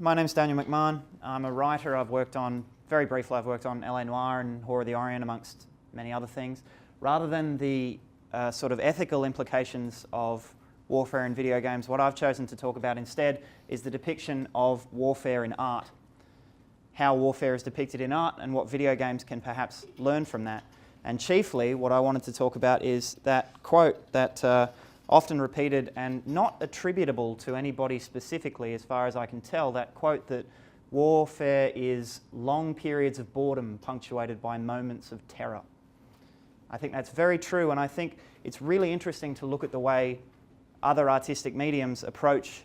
My name's Daniel McMahon. I'm a writer. Very briefly, I've worked on LA Noire and Horror of the Orient, amongst many other things. Rather than the sort of ethical implications of warfare in video games, what I've chosen to talk about instead is the depiction of warfare in art. How warfare is depicted in art and what video games can perhaps learn from that. And chiefly, what I wanted to talk about is that quote that often repeated and not attributable to anybody specifically, as far as I can tell, that quote that warfare is long periods of boredom punctuated by moments of terror. I think that's very true, and I think it's really interesting to look at the way other artistic mediums approach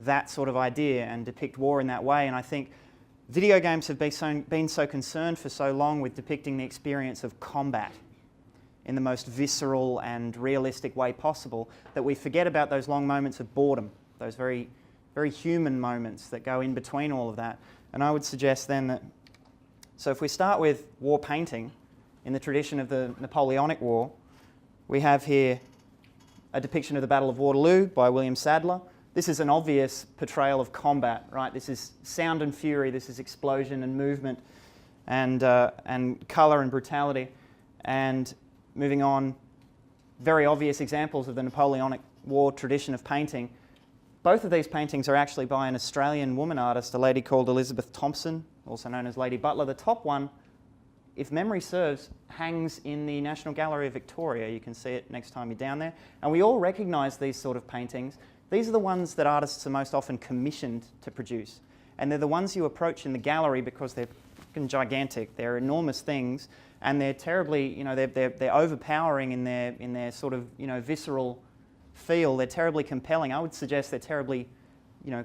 that sort of idea and depict war in that way. And I think video games have been so concerned for so long with depicting the experience of combat in the most visceral and realistic way possible that we forget about those long moments of boredom, those very, very human moments that go in between all of that. And I would suggest then that, so if we start with war painting in the tradition of the Napoleonic War, we have here a depiction of the Battle of Waterloo by William Sadler. This is an obvious portrayal of combat, right? This is sound and fury, this is explosion and movement and colour and brutality. And moving on, very obvious examples of the Napoleonic War tradition of painting. Both of these paintings are actually by an Australian woman artist, a lady called Elizabeth Thompson, also known as Lady Butler. The top one, if memory serves, hangs in the National Gallery of Victoria. You can see it next time you're down there. And we all recognise these sort of paintings. These are the ones that artists are most often commissioned to produce. And they're the ones you approach in the gallery because they're fucking gigantic. They're enormous things. And they're terribly, they're overpowering in their sort of, visceral feel. They're terribly compelling. I would suggest they're terribly,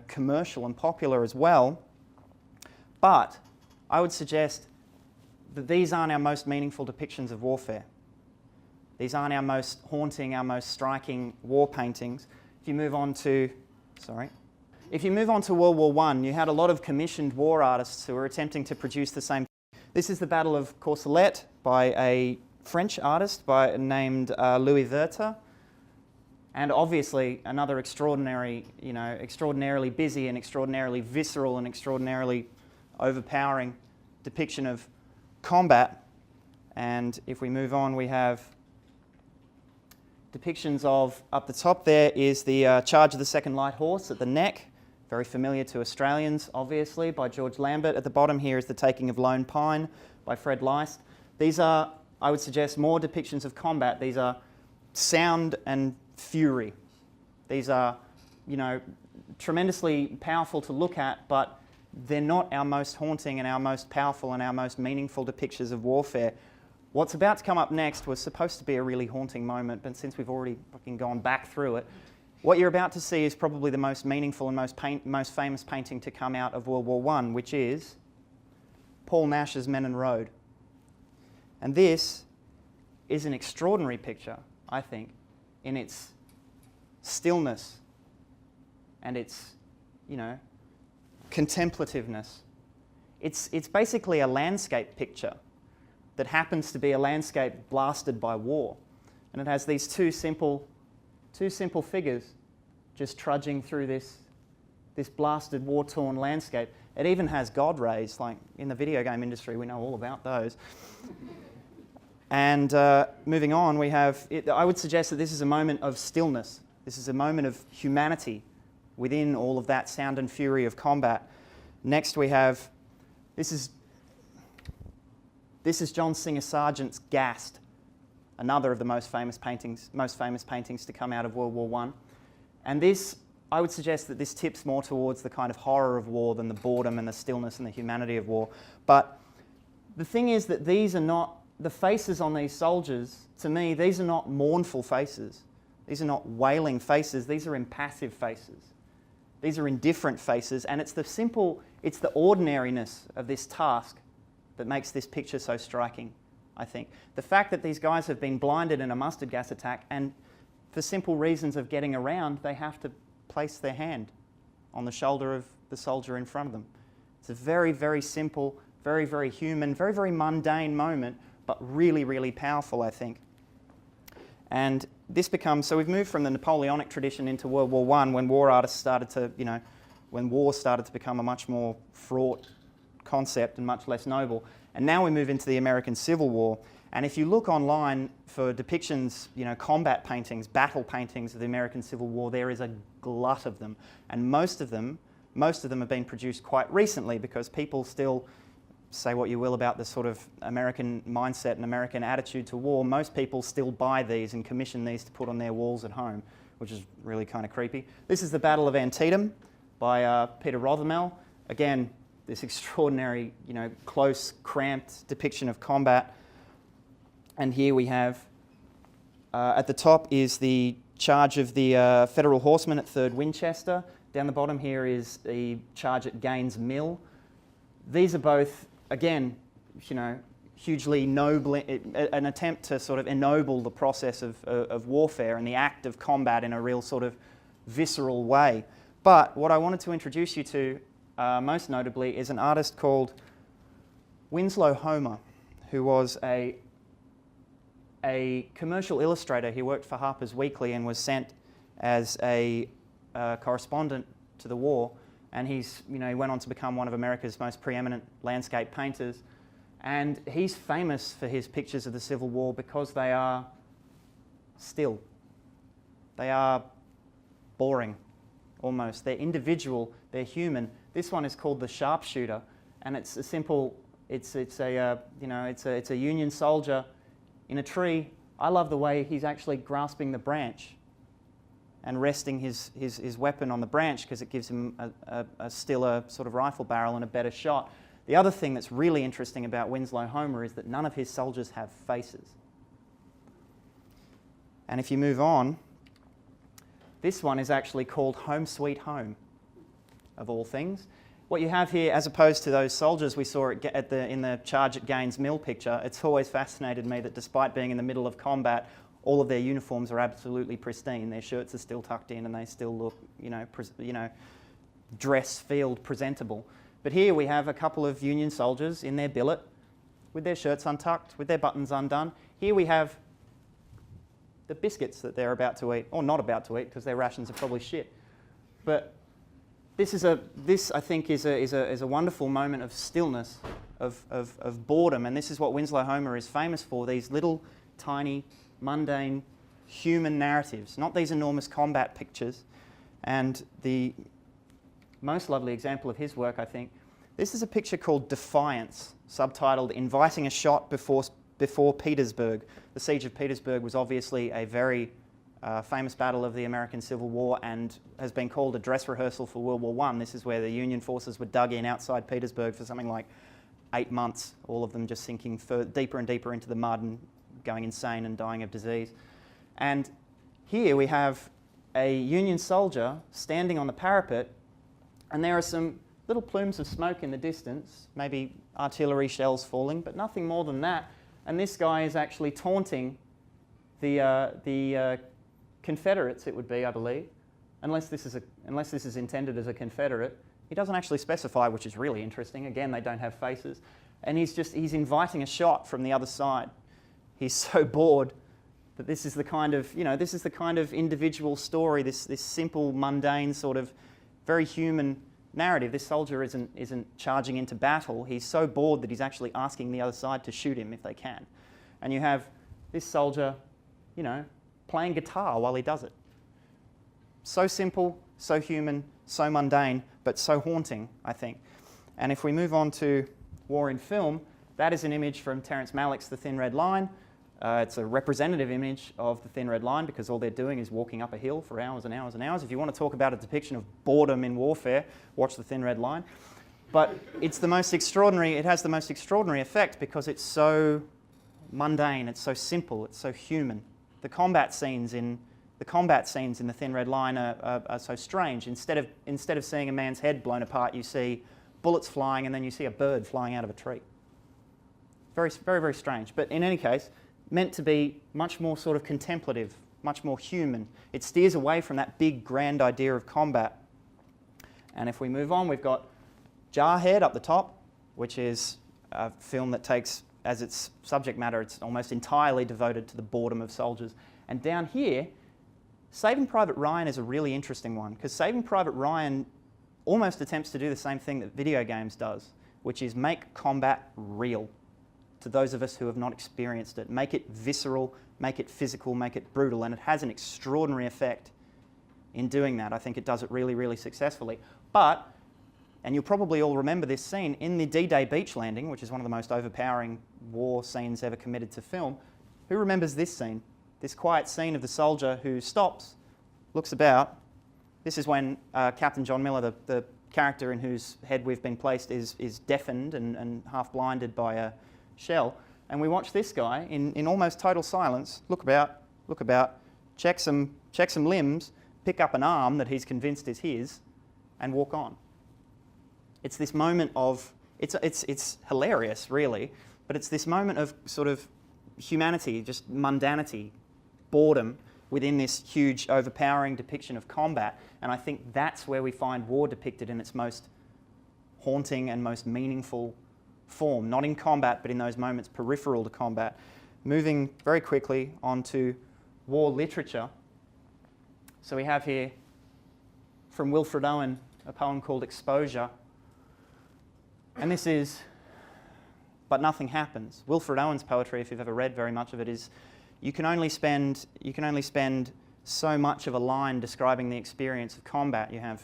commercial and popular as well. But I would suggest that these aren't our most meaningful depictions of warfare. These aren't our most haunting, our most striking war paintings. If you move on to, If you move on to World War I, you had a lot of commissioned war artists who were attempting to produce the same. This is the Battle of Courcelette by a French artist named Louis Werther. And obviously another extraordinarily busy and extraordinarily visceral and extraordinarily overpowering depiction of combat. And if we move on, we have depictions of, up the top there is the Charge of the Second Light Horse at the neck, very familiar to Australians, obviously, by George Lambert. At the bottom here is The Taking of Lone Pine by Fred Leist. These are, I would suggest, more depictions of combat. These are sound and fury. These are, tremendously powerful to look at, but they're not our most haunting and our most powerful and our most meaningful depictions of warfare. What's about to come up next was supposed to be a really haunting moment, but since we've already fucking gone back through it, what you're about to see is probably the most meaningful and most famous painting to come out of World War I, which is Paul Nash's Menin Road. And this is an extraordinary picture, I think, in its stillness and its, contemplativeness. It's basically a landscape picture that happens to be a landscape blasted by war. And it has these two simple figures just trudging through this blasted, war-torn landscape. It even has God rays, like in the video game industry, we know all about those. And moving on, I would suggest that this is a moment of stillness. This is a moment of humanity within all of that sound and fury of combat. Next we have, this is John Singer Sargent's Gassed, another of the most famous paintings to come out of World War I. And this, I would suggest that this tips more towards the kind of horror of war than the boredom and the stillness and the humanity of war. But the thing is that these are not, the faces on these soldiers, to me, these are not mournful faces. These are not wailing faces. These are impassive faces. These are indifferent faces. And it's the ordinariness of this task that makes this picture so striking, I think. The fact that these guys have been blinded in a mustard gas attack, and for simple reasons of getting around, they have to place their hand on the shoulder of the soldier in front of them. It's a very, very simple, very, very human, very, very mundane moment, but really, really powerful, I think. And this becomes, so we've moved from the Napoleonic tradition into World War I, when war artists started to, when war started to become a much more fraught concept and much less noble. And now we move into the American Civil War. And if you look online for depictions, combat paintings, battle paintings of the American Civil War, there is a glut of them. And most of them have been produced quite recently, because people still, say what you will about the sort of American mindset and American attitude to war, most people still buy these and commission these to put on their walls at home, which is really kind of creepy. This is the Battle of Antietam by Peter Rothermel. Again, this extraordinary, close, cramped depiction of combat. And here we have, at the top is the charge of the Federal Horsemen at 3rd Winchester. Down the bottom here is the charge at Gaines Mill. These are both, again, hugely noble, an attempt to sort of ennoble the process of warfare and the act of combat in a real sort of visceral way. But what I wanted to introduce you to, most notably, is an artist called Winslow Homer, who was a commercial illustrator. He worked for Harper's Weekly and was sent as a correspondent to the war. And he went on to become one of America's most preeminent landscape painters. And he's famous for his pictures of the Civil War because they are still. They are boring, almost. They're individual, they're human. This one is called The Sharpshooter, and it's a simple, it's a Union soldier in a tree. I love the way he's actually grasping the branch and resting his weapon on the branch, because it gives him a stiller sort of rifle barrel and a better shot. The other thing that's really interesting about Winslow Homer is that none of his soldiers have faces. And if you move on, this one is actually called Home Sweet Home, of all things. What you have here, as opposed to those soldiers we saw in the charge at Gaines Mill picture, it's always fascinated me that despite being in the middle of combat, all of their uniforms are absolutely pristine. Their shirts are still tucked in and they still look, dress field presentable. But here we have a couple of Union soldiers in their billet with their shirts untucked, with their buttons undone. Here we have the biscuits that they're about to eat, or not about to eat, because their rations are probably shit. But this I think is a wonderful moment of stillness, of boredom, and this is what Winslow Homer is famous for, these little tiny mundane human narratives, not these enormous combat pictures. And the most lovely example of his work, I think, this is a picture called Defiance, subtitled Inviting a Shot Before Petersburg. The Siege of Petersburg was obviously a very famous battle of the American Civil War and has been called a dress rehearsal for World War I. This is where the Union forces were dug in outside Petersburg for something like 8 months, all of them just sinking deeper and deeper into the mud and going insane and dying of disease. And here we have a Union soldier standing on the parapet, and there are some little plumes of smoke in the distance, maybe artillery shells falling, but nothing more than that. And this guy is actually taunting the Confederates, it would be, I believe, unless this is intended as a Confederate. He doesn't actually specify, which is really interesting. Again, they don't have faces. And he's inviting a shot from the other side. He's so bored that this is the kind of individual story, this simple, mundane, sort of very human narrative. This soldier isn't charging into battle. He's so bored that he's actually asking the other side to shoot him if they can. And you have this soldier, playing guitar while he does it. So simple, so human, so mundane, but so haunting, I think. And if we move on to War in Film, that is an image from Terrence Malick's The Thin Red Line. It's a representative image of The Thin Red Line because all they're doing is walking up a hill for hours and hours and hours. If you want to talk about a depiction of boredom in warfare, watch The Thin Red Line. But it's the most extraordinary, it has the most extraordinary effect because it's so mundane, it's so simple, it's so human. The combat scenes in The Thin Red Line are so strange. Instead of seeing a man's head blown apart, you see bullets flying and then you see a bird flying out of a tree. Very, very, very strange. But in any case, meant to be much more sort of contemplative, much more human. It steers away from that big, grand idea of combat. And if we move on, we've got Jarhead up the top, which is a film that takes, as its subject matter, it's almost entirely devoted to the boredom of soldiers. And down here, Saving Private Ryan is a really interesting one, because Saving Private Ryan almost attempts to do the same thing that video games does, which is make combat real to those of us who have not experienced it. Make it visceral, make it physical, make it brutal, and it has an extraordinary effect in doing that. I think it does it really, really successfully. But, and you'll probably all remember this scene, in the D-Day beach landing, which is one of the most overpowering war scenes ever committed to film, who remembers this scene? This quiet scene of the soldier who stops, looks about. This is when Captain John Miller, the character in whose head we've been placed, is deafened and half blinded by a shell. And we watch this guy in almost total silence, look about, check some limbs, pick up an arm that he's convinced is his, and walk on. It's this moment of, it's hilarious really, but it's this moment of sort of humanity, just mundanity, boredom within this huge overpowering depiction of combat. And I think that's where we find war depicted in its most haunting and most meaningful form, not in combat, but in those moments peripheral to combat. Moving very quickly on to war literature. So we have here from Wilfred Owen a poem called Exposure. And this is But Nothing Happens. Wilfred Owen's poetry, if you've ever read very much of it, is you can only spend so much of a line describing the experience of combat. You have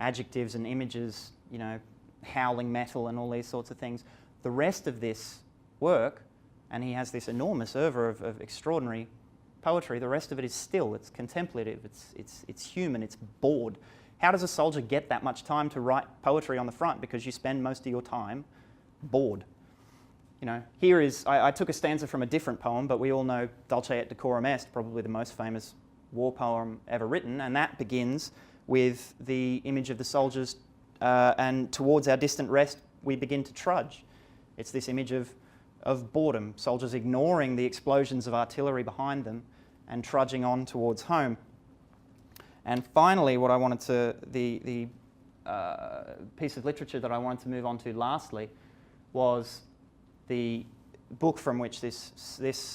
adjectives and images, you know, howling metal and all these sorts of things. The rest of this work, and he has this enormous oeuvre of extraordinary poetry, the rest of it is still, it's contemplative, it's human, it's bored. How does a soldier get that much time to write poetry on the front? Because you spend most of your time bored. You know, here is, I took a stanza from a different poem, but we all know Dulce et Decorum Est, probably the most famous war poem ever written, and that begins with the image of the soldiers, and towards our distant rest we begin to trudge. It's this image of boredom, soldiers ignoring the explosions of artillery behind them and trudging on towards home. And finally, what I wanted to, the piece of literature that I wanted to move on to lastly was the book from which this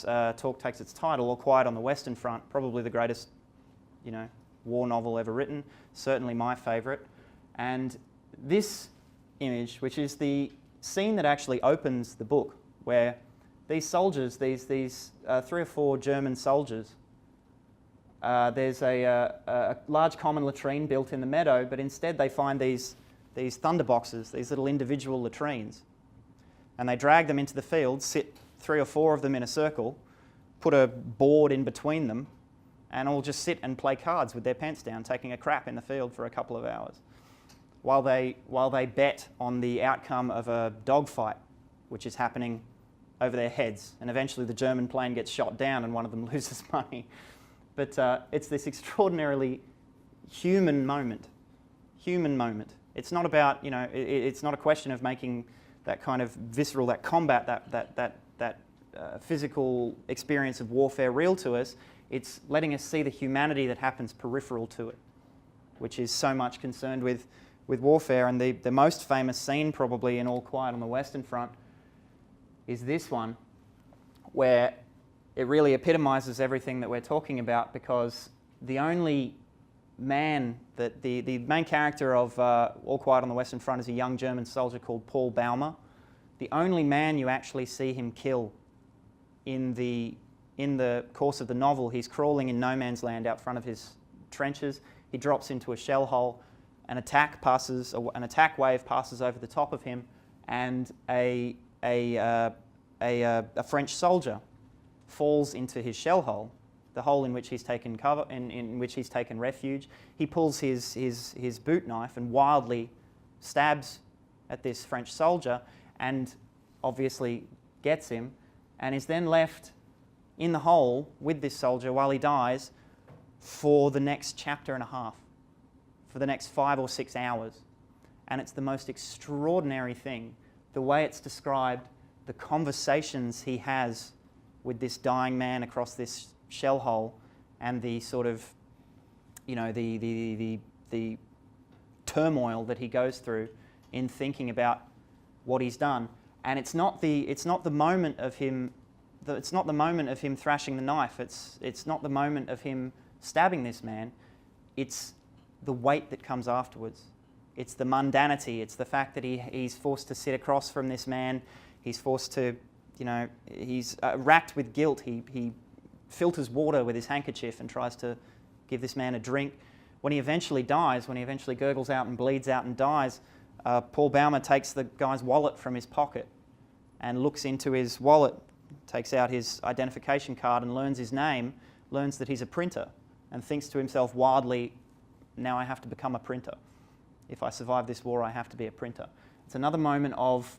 talk takes its title, All Quiet on the Western Front, probably the greatest, you know, war novel ever written, certainly my favourite. And this image, which is the scene that actually opens the book, where these soldiers, these 3 or 4 German soldiers, there's a large common latrine built in the meadow, but instead they find these thunderboxes, these little individual latrines. And they drag them into the field, sit 3 or 4 of them in a circle, put a board in between them, and all just sit and play cards with their pants down, taking a crap in the field for a couple of hours, while they bet on the outcome of a dogfight, which is happening over their heads. And eventually the German plane gets shot down and one of them loses money. But it's this extraordinarily human moment. It's not about, you know, it's not a question of making that kind of visceral, that combat, that physical experience of warfare real to us. It's letting us see the humanity that happens peripheral to it, which is so much concerned with warfare. And the most famous scene probably in All Quiet on the Western Front is this one, where it really epitomizes everything that we're talking about, because the only man that the main character of All Quiet on the Western Front is a young German soldier called Paul Baumer. The only man you actually see him kill in the course of the novel, he's crawling in no man's land out front of his trenches. He drops into a shell hole. An attack wave passes over the top of him, and a French soldier falls into his shell hole, the hole in which he's taken cover, in which he's taken refuge. He pulls his boot knife and wildly stabs at this French soldier, and obviously gets him, and is then left in the hole with this soldier while he dies for the next chapter and a half, for the next 5 or 6 hours. And it's the most extraordinary thing, the way it's described, the conversations he has with this dying man across this shell hole, and the sort of, you know, the turmoil that he goes through in thinking about what he's done. And it's not the moment of him. It's not the moment of him thrashing the knife. It's not the moment of him stabbing this man. It's the weight that comes afterwards. It's the mundanity. It's the fact that he's forced to sit across from this man. He's forced to, you know, he's racked with guilt. He filters water with his handkerchief and tries to give this man a drink. When he eventually dies, when he eventually gurgles out and bleeds out and dies, Paul Baumer takes the guy's wallet from his pocket and looks into his wallet, takes out his identification card and learns his name, learns that he's a printer, and thinks to himself wildly, now I have to become a printer. If I survive this war, I have to be a printer. It's another moment of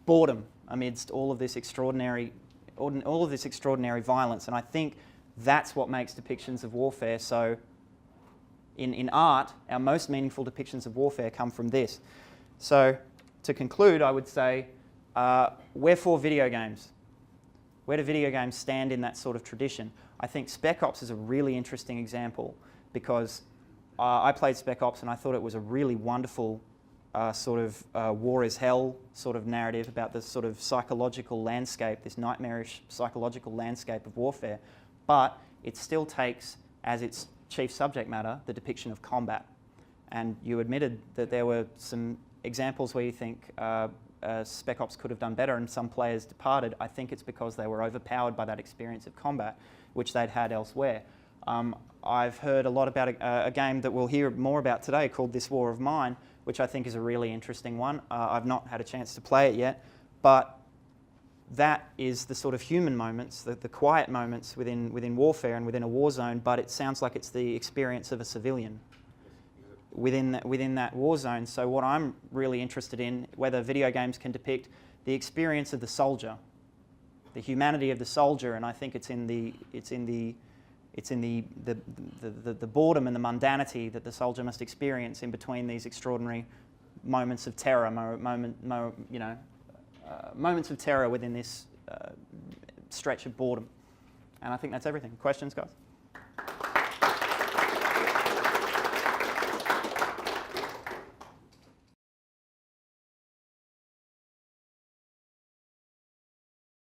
boredom amidst all of this extraordinary violence, and I think that's what makes depictions of warfare so. In art, our most meaningful depictions of warfare come from this. So, to conclude, I would say, wherefore video games? Where do video games stand in that sort of tradition? I think Spec Ops is a really interesting example because I played Spec Ops and I thought it was a really wonderful sort of war is hell sort of narrative about this sort of psychological landscape, this nightmarish psychological landscape of warfare, but it still takes as its chief subject matter the depiction of combat. And you admitted that there were some examples where you think Spec Ops could have done better and some players departed. I think it's because they were overpowered by that experience of combat, which they'd had elsewhere. I've heard a lot about a game that we'll hear more about today called This War of Mine, which I think is a really interesting one. I've not had a chance to play it yet, but that is the sort of human moments, the quiet moments within warfare and within a war zone, but it sounds like it's the experience of a civilian within that war zone. So what I'm really interested in, whether video games can depict the experience of the soldier, the humanity of the soldier, and I think it's in the boredom and the mundanity that the soldier must experience in between these extraordinary moments of terror, moments of terror within this stretch of boredom. And I think that's everything. Questions, guys?